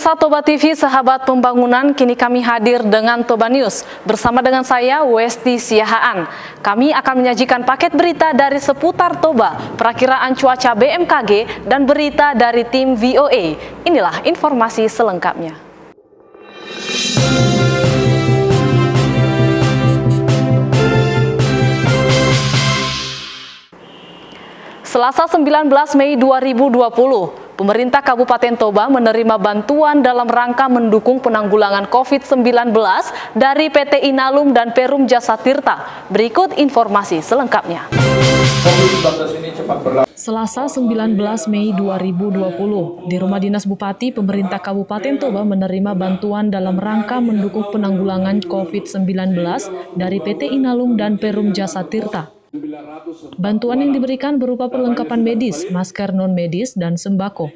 Pemirsa Toba TV, sahabat pembangunan, kini kami hadir dengan Toba News. Bersama dengan saya, Westi Siahaan. Kami akan menyajikan paket berita dari seputar Toba, perakiraan cuaca BMKG, dan berita dari tim VOA. Inilah informasi selengkapnya. Selasa 19 Mei 2020, pemerintah Kabupaten Toba menerima bantuan dalam rangka mendukung penanggulangan COVID-19 dari PT Inalum dan Perum Jasa Tirta. Berikut informasi selengkapnya. Selasa 19 Mei 2020, di Rumah Dinas Bupati, pemerintah Kabupaten Toba menerima bantuan dalam rangka mendukung penanggulangan COVID-19 dari PT Inalum dan Perum Jasa Tirta. Bantuan yang diberikan berupa perlengkapan medis, masker non-medis, dan sembako.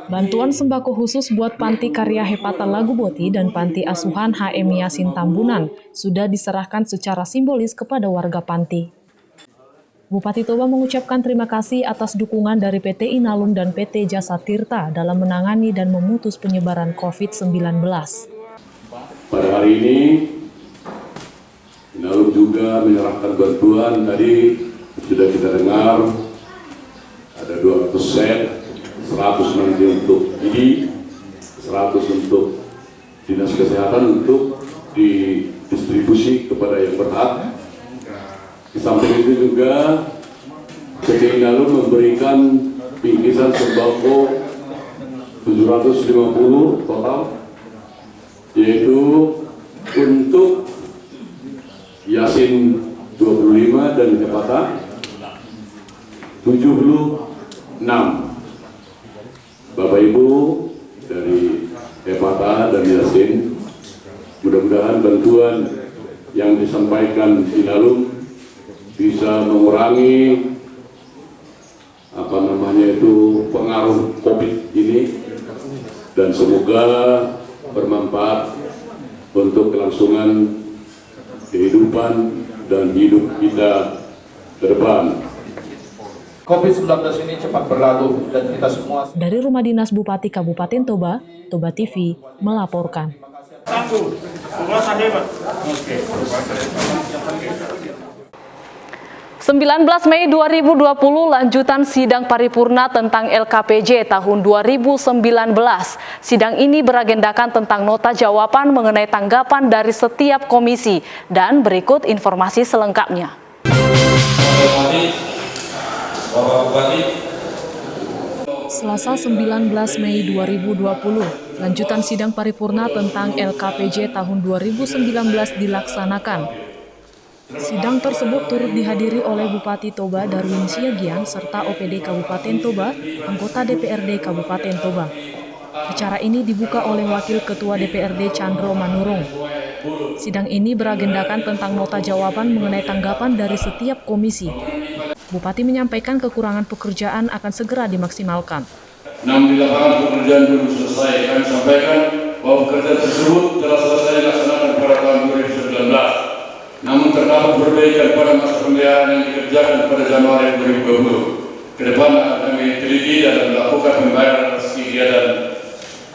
Bantuan sembako khusus buat Panti Karya Hepata Laguboti dan Panti Asuhan HM Yasin Tambunan sudah diserahkan secara simbolis kepada warga panti. Bupati Toba mengucapkan terima kasih atas dukungan dari PT Inalum dan PT Jasa Tirta dalam menangani dan memutus penyebaran COVID-19. Pada hari ini, Inalum juga menyerahkan bantuan. Tadi sudah kita dengar ada 200 set, 100 nanti untuk ID, 100 untuk Dinas Kesehatan untuk didistribusi kepada yang berhak. Di samping itu juga PT Inalum memberikan bingkisan sembako 750 total, yaitu untuk Yasin 25 dan Hepata 76. Bapak Ibu dari Hepata dan Yasin, mudah-mudahan bantuan yang disampaikan Inalum bisa mengurangi pengaruh COVID ini, dan semoga bermanfaat untuk kelangsungan kehidupan dan hidup kita ke depan. COVID-19 ini cepat berlalu dan kita semua... Dari Rumah Dinas Bupati Kabupaten Toba, Toba TV melaporkan. 19 Mei 2020, lanjutan sidang paripurna tentang LKPJ tahun 2019. Sidang ini beragendakan tentang nota jawaban mengenai tanggapan dari setiap komisi, dan berikut informasi selengkapnya. Selasa 19 Mei 2020, lanjutan sidang paripurna tentang LKPJ tahun 2019 dilaksanakan. Sidang tersebut turut dihadiri oleh Bupati Toba Darwin Siagian serta OPD Kabupaten Toba, anggota DPRD Kabupaten Toba. Acara ini dibuka oleh Wakil Ketua DPRD Chandro Manurung. Sidang ini beragendakan tentang nota jawaban mengenai tanggapan dari setiap komisi. Bupati menyampaikan kekurangan pekerjaan akan segera dimaksimalkan. 6 di lapangan pekerjaan belum selesai. Kami sampaikan bahwa pekerjaan tersebut telah selesai dilaksanakan pada tahun 2019. Namun terdapat perbaikan pada masa pemeliharaan yang dikerjakan pada Januari 2020. Kedepan akan kami teliti dan melakukan pembayaran atas kegiatan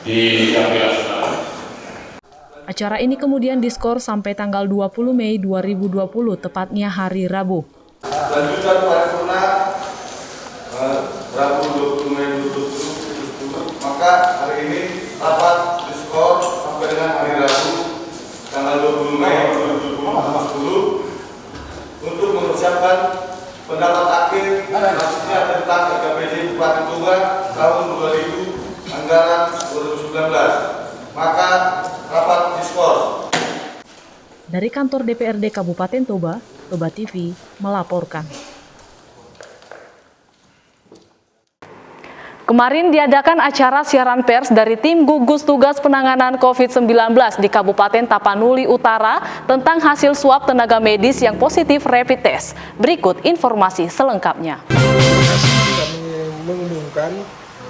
di KPA. Acara ini kemudian diskor sampai tanggal 20 Mei 2020, tepatnya hari Rabu. Lanjutan paripurna Rabu 20 Mei 2020, maka hari ini rapat diskor sampai dengan hari Rabu tanggal 20 Mei 2020 untuk mempersiapkan pendapat akhir hasilnya tentang LKPJ Bupati Toba tahun 2000 anggaran 2019. Maka rapat diskors. Dari kantor DPRD Kabupaten Toba, Toba TV melaporkan. Kemarin diadakan acara siaran pers dari tim gugus tugas penanganan COVID-19 di Kabupaten Tapanuli Utara tentang hasil swab tenaga medis yang positif rapid test. Berikut informasi selengkapnya. Kami mengumumkan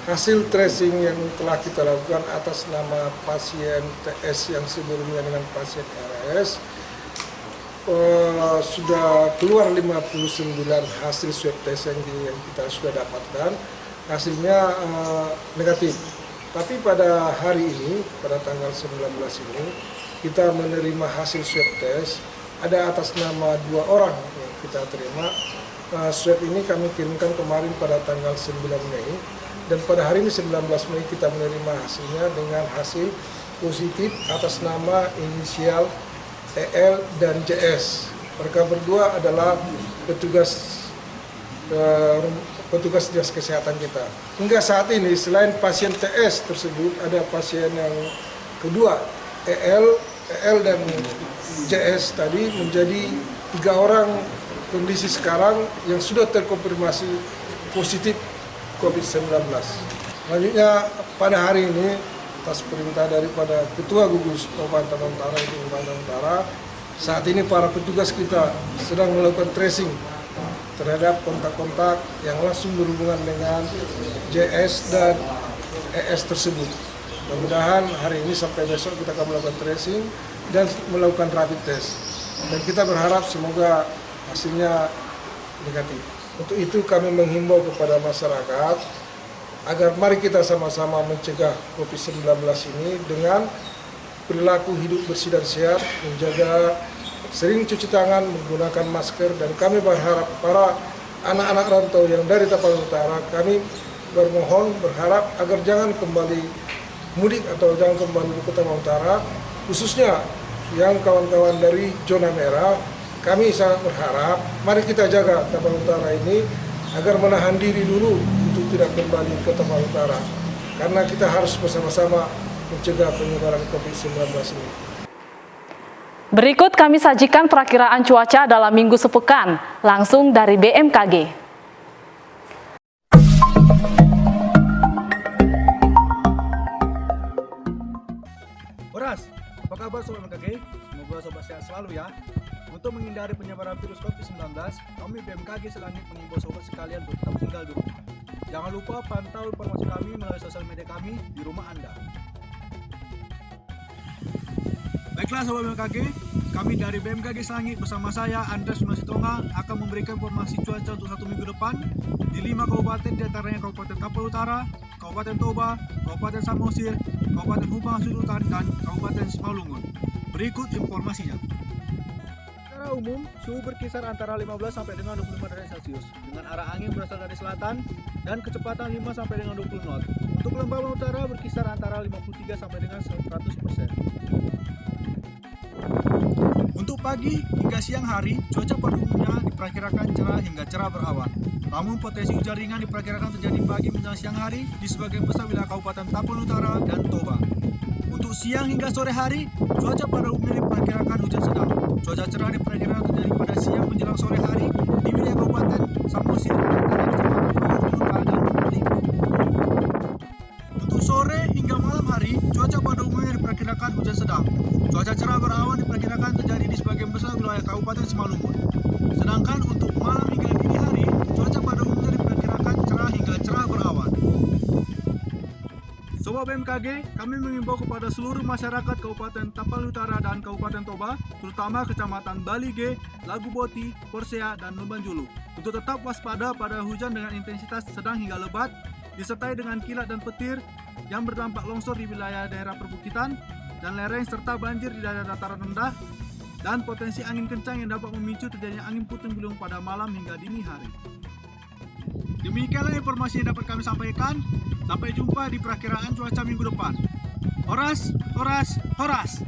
hasil tracing yang telah kita lakukan atas nama pasien TS yang sebelumnya dengan pasien RS. Sudah keluar 59 hasil swab test yang kita sudah dapatkan. Hasilnya negatif. Tapi pada hari ini, pada tanggal 19 ini, kita menerima hasil swab test. Ada atas nama 2 orang yang kita terima. Swab ini kami kirimkan kemarin pada tanggal 9 Mei. Dan pada hari ini 19 Mei kita menerima hasilnya dengan hasil positif atas nama inisial EL dan JS. Mereka berdua adalah petugas dinas kesehatan kita. Hingga saat ini selain pasien TS tersebut ada pasien yang kedua EL dan JS tadi menjadi 3 orang kondisi sekarang yang sudah terkonfirmasi positif COVID-19. Selanjutnya pada hari ini atas perintah daripada Ketua Gugus Kabupaten Utara Ibu Kalimantan Utara, saat ini para petugas kita sedang melakukan tracing terhadap kontak-kontak yang langsung berhubungan dengan JS dan ES tersebut. Mudah-mudahan hari ini sampai besok kita akan melakukan tracing dan melakukan rapid test. Dan kita berharap semoga hasilnya negatif. Untuk itu kami menghimbau kepada masyarakat agar mari kita sama-sama mencegah COVID-19 ini dengan perilaku hidup bersih dan sehat, menjaga sering cuci tangan, menggunakan masker, dan kami berharap para anak-anak rantau yang dari Tapanuli Utara, kami berharap agar jangan kembali mudik atau jangan kembali ke Tapanuli Utara, khususnya yang kawan-kawan dari zona merah. Kami sangat berharap, mari kita jaga Tapanuli Utara ini agar menahan diri dulu untuk tidak kembali ke Tapanuli Utara, karena kita harus bersama-sama mencegah penyebaran COVID-19 ini. Berikut kami sajikan perakiraan cuaca dalam minggu sepekan, langsung dari BMKG. Horas, apa kabar Sobat BMKG? Semoga Sobat sehat selalu ya. Untuk menghindari penyebaran virus COVID-19, kami BMKG selanjutnya mengimbau Sobat sekalian untuk tetap tinggal di rumah. Jangan lupa pantau informasi kami melalui sosial media kami di rumah Anda. Baiklah Sobat BMKG, kami dari BMKG Selangit bersama saya Andres Sunasitonga akan memberikan informasi cuaca untuk 1 minggu depan di 5 kabupaten, diantaranya Kabupaten Tapanuli Utara, Kabupaten Toba, Kabupaten Samosir, Kabupaten Hubang Sulutan, dan Kabupaten Simalungun. Berikut informasinya. Secara umum, suhu berkisar antara 15 sampai dengan 25 derajat Celcius dengan arah angin berasal dari selatan dan kecepatan 5 sampai dengan 20 knot. Untuk Lembah Utara berkisar antara 53 sampai dengan 100%. Untuk pagi hingga siang hari, cuaca pada umumnya diperkirakan cerah hingga cerah berawan. Namun potensi hujan ringan diperkirakan terjadi pagi menjelang siang hari di sebagian besar wilayah Kabupaten Tapanuli Utara dan Toba. Untuk siang hingga sore hari, cuaca pada umumnya diperkirakan hujan sedang. Cuaca cerah diperkirakan terjadi pada siang menjelang sore hari di wilayah Kabupaten Samosir, Kecamatan dan Lipu. Untuk sore hingga malam hari, cuaca pada umumnya diperkirakan hujan sedang. Cuaca cerah berawan diperkirakan terjadi di sebagian besar wilayah Kabupaten Simalungun. Sedangkan untuk malam hingga dini hari, cuaca pada umumnya diperkirakan cerah hingga cerah berawan. Sobat BMKG, kami mengimbau kepada seluruh masyarakat Kabupaten Tapanuli Utara dan Kabupaten Toba, terutama Kecamatan Balige, Lagu Boti, Porsea, dan Lumbanjulu, untuk tetap waspada pada hujan dengan intensitas sedang hingga lebat, disertai dengan kilat dan petir yang berdampak longsor di wilayah daerah perbukitan dan lereng serta banjir di daerah dataran rendah, dan potensi angin kencang yang dapat memicu terjadinya angin puting beliung pada malam hingga dini hari. Demikianlah informasi yang dapat kami sampaikan. Sampai jumpa di perakiraan cuaca minggu depan. Horas, horas, horas!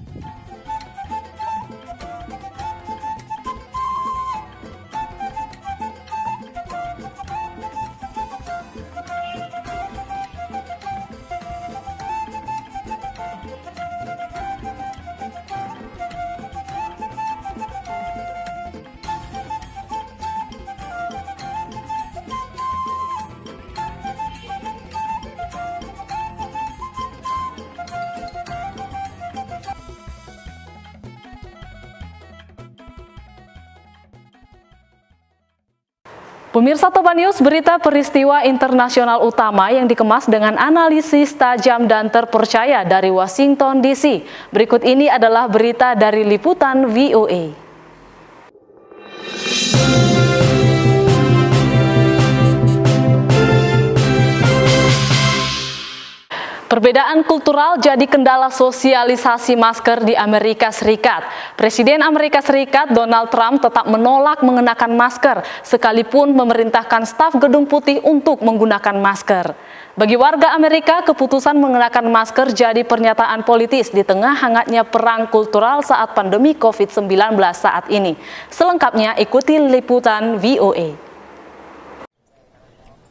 Pemirsa Toba News, berita peristiwa internasional utama yang dikemas dengan analisis tajam dan terpercaya dari Washington DC. Berikut ini adalah berita dari liputan VOA. Perbedaan kultural jadi kendala sosialisasi masker di Amerika Serikat. Presiden Amerika Serikat Donald Trump tetap menolak mengenakan masker, sekalipun memerintahkan staf Gedung Putih untuk menggunakan masker. Bagi warga Amerika, keputusan mengenakan masker jadi pernyataan politis di tengah hangatnya perang kultural saat pandemi COVID-19 saat ini. Selengkapnya ikuti liputan VOA.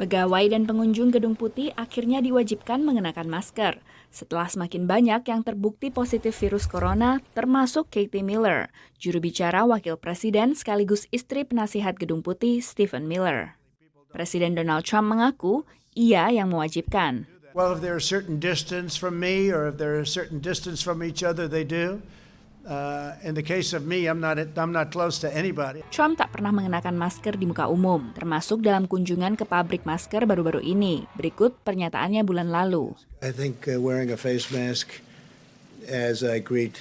Pegawai dan pengunjung Gedung Putih akhirnya diwajibkan mengenakan masker setelah semakin banyak yang terbukti positif virus corona, termasuk Katie Miller, juru bicara Wakil Presiden sekaligus istri penasihat Gedung Putih Stephen Miller. Presiden Donald Trump mengaku ia yang mewajibkan. Well, if there's a certain distance from me or if there's a certain distance from each other, they do. In the case of me, I'm not close to anybody. Trump tak pernah mengenakan masker di muka umum, termasuk dalam kunjungan ke pabrik masker baru-baru ini. Berikut pernyataannya bulan lalu. I think wearing a face mask as I greet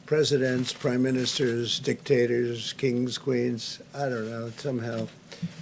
presidents, prime ministers, dictators, kings, queens, I don't know, somehow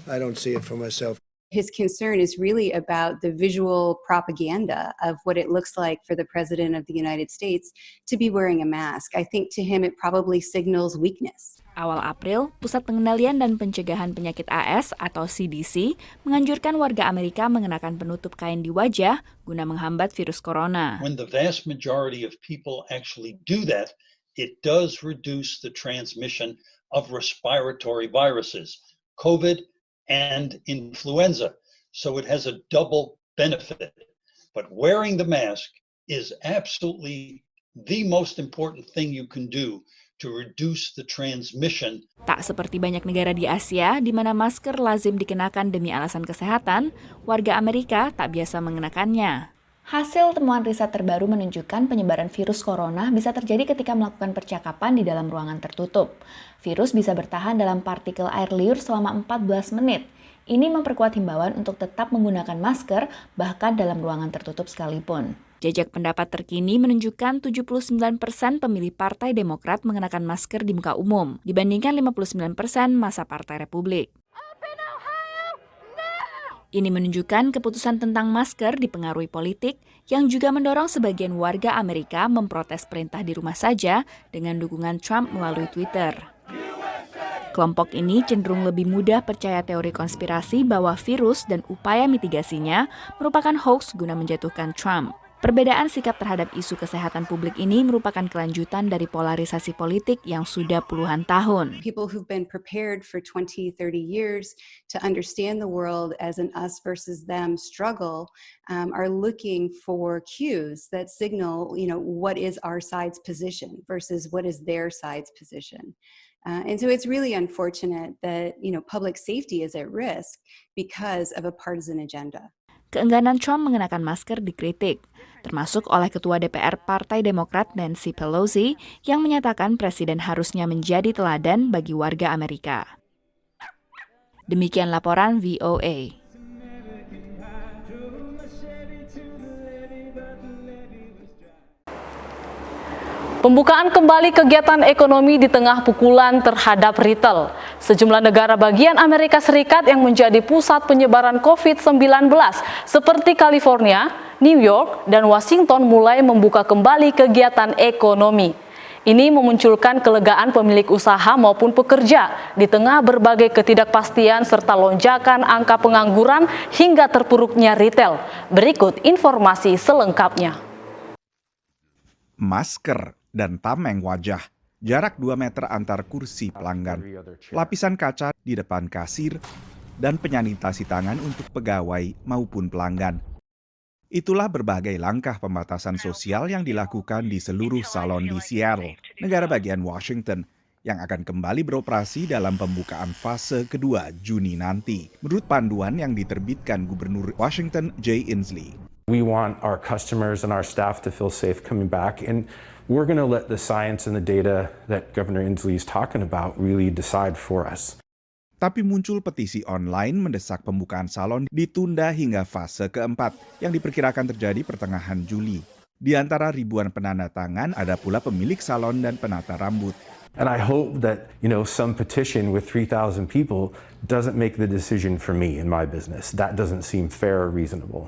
I don't see it for myself. His concern is really about the visual propaganda of what it looks like for the President of the United States to be wearing a mask. I think to him it probably signals weakness. Awal April, Pusat Pengendalian dan Pencegahan Penyakit AS atau CDC menganjurkan warga Amerika mengenakan penutup kain di wajah guna menghambat virus corona. When the vast majority of people actually do that, it does reduce the transmission of respiratory viruses, COVID and influenza. So it has a double benefit. But wearing the mask is absolutely the most important thing you can do to reduce the transmission. Tak seperti banyak negara di Asia, di mana masker lazim dikenakan demi alasan kesehatan, warga Amerika tak biasa mengenakannya. Hasil temuan riset terbaru menunjukkan penyebaran virus corona bisa terjadi ketika melakukan percakapan di dalam ruangan tertutup. Virus bisa bertahan dalam partikel air liur selama 14 menit. Ini memperkuat himbauan untuk tetap menggunakan masker bahkan dalam ruangan tertutup sekalipun. Jajak pendapat terkini menunjukkan 79% pemilih Partai Demokrat mengenakan masker di muka umum, dibandingkan 59% masa Partai Republik. Ini menunjukkan keputusan tentang masker dipengaruhi politik yang juga mendorong sebagian warga Amerika memprotes perintah di rumah saja dengan dukungan Trump melalui Twitter. Kelompok ini cenderung lebih mudah percaya teori konspirasi bahwa virus dan upaya mitigasinya merupakan hoax guna menjatuhkan Trump. Perbedaan sikap terhadap isu kesehatan publik ini merupakan kelanjutan dari polarisasi politik yang sudah puluhan tahun. People who've been prepared for 20, 30 years to understand the world as an us versus them struggle are looking for cues that signal, what is our side's position versus what is their side's position. And so it's really unfortunate that, public safety is at risk because of a partisan agenda. Keengganan Trump mengenakan masker dikritik, termasuk oleh Ketua DPR Partai Demokrat Nancy Pelosi yang menyatakan presiden harusnya menjadi teladan bagi warga Amerika. Demikian laporan VOA. Pembukaan kembali kegiatan ekonomi di tengah pukulan terhadap retail. Sejumlah negara bagian Amerika Serikat yang menjadi pusat penyebaran COVID-19 seperti California, New York, dan Washington mulai membuka kembali kegiatan ekonomi. Ini memunculkan kelegaan pemilik usaha maupun pekerja di tengah berbagai ketidakpastian serta lonjakan angka pengangguran hingga terpuruknya retail. Berikut informasi selengkapnya. Masker dan tameng wajah, jarak 2 meter antar kursi pelanggan, lapisan kaca di depan kasir, dan penyanitasi tangan untuk pegawai maupun pelanggan. Itulah berbagai langkah pembatasan sosial yang dilakukan di seluruh salon di Seattle, negara bagian Washington, yang akan kembali beroperasi dalam pembukaan fase kedua Juni nanti, menurut panduan yang diterbitkan Gubernur Washington Jay Inslee. We want our customers and our staff to feel safe coming back, and we're going to let the science and the data that Governor Inslee is talking about really decide for us. Tapi muncul petisi online mendesak pembukaan salon ditunda hingga fase keempat yang diperkirakan terjadi pertengahan Juli. Di antara ribuan penanda tangan ada pula pemilik salon dan penata rambut. And I hope that, some petition with 3,000 people doesn't make the decision for me in my business. That doesn't seem fair or reasonable.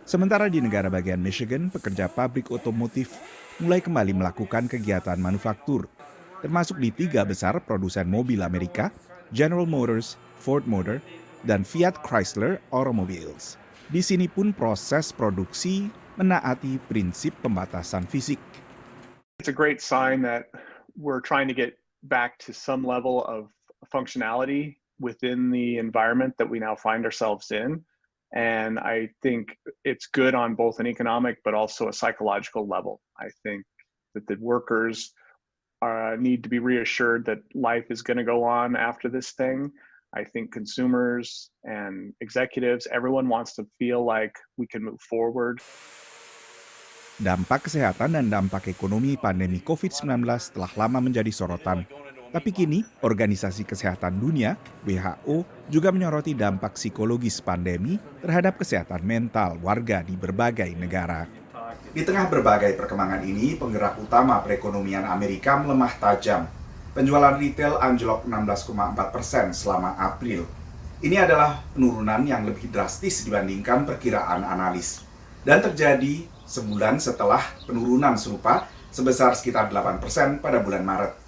Sementara di negara bagian Michigan, pekerja pabrik otomotif mulai kembali melakukan kegiatan manufaktur, termasuk di 3 besar produsen mobil Amerika, General Motors, Ford Motor, dan Fiat Chrysler Automobiles. Di sini pun proses produksi menaati prinsip pembatasan fisik. It's a great sign that we're trying to get back to some level of functionality within the environment that we now find ourselves in. And I think it's good on both an economic but also a psychological level. I think that the workers need to be reassured that life is going to go on after this thing. I think consumers and executives, everyone wants to feel like we can move forward. Dampak kesehatan dan dampak ekonomi pandemi COVID-19 telah lama menjadi sorotan. Tapi kini, Organisasi Kesehatan Dunia, WHO, juga menyoroti dampak psikologis pandemi terhadap kesehatan mental warga di berbagai negara. Di tengah berbagai perkembangan ini, penggerak utama perekonomian Amerika melemah tajam. Penjualan retail anjlok 16,4% selama April. Ini adalah penurunan yang lebih drastis dibandingkan perkiraan analis. Dan terjadi sebulan setelah penurunan serupa sebesar sekitar 8% pada bulan Maret.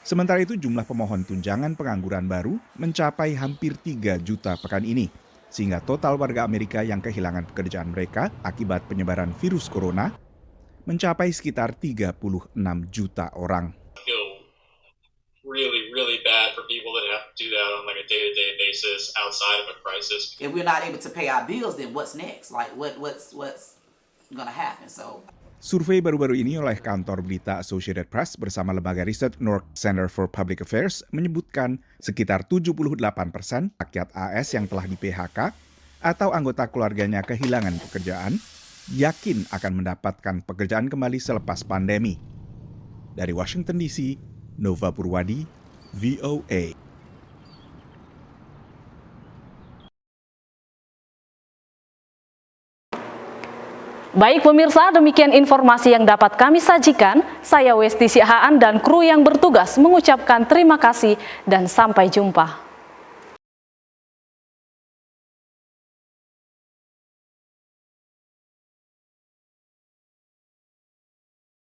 Sementara itu jumlah pemohon tunjangan pengangguran baru mencapai hampir 3 juta pekan ini, sehingga total warga Amerika yang kehilangan pekerjaan mereka akibat penyebaran virus corona mencapai sekitar 36 juta orang. Really bad for people that have to do that on like a day-to-day basis outside of a crisis. If we're not able to pay our bills, then what's next? Like what's gonna happen? So survei baru-baru ini oleh kantor berita Associated Press bersama lembaga riset North Center for Public Affairs menyebutkan sekitar 78% rakyat AS yang telah di-PHK atau anggota keluarganya kehilangan pekerjaan yakin akan mendapatkan pekerjaan kembali selepas pandemi. Dari Washington DC, Nova Purwadi, VOA. Baik pemirsa, demikian informasi yang dapat kami sajikan. Saya Westi Siahaan dan kru yang bertugas mengucapkan terima kasih dan sampai jumpa.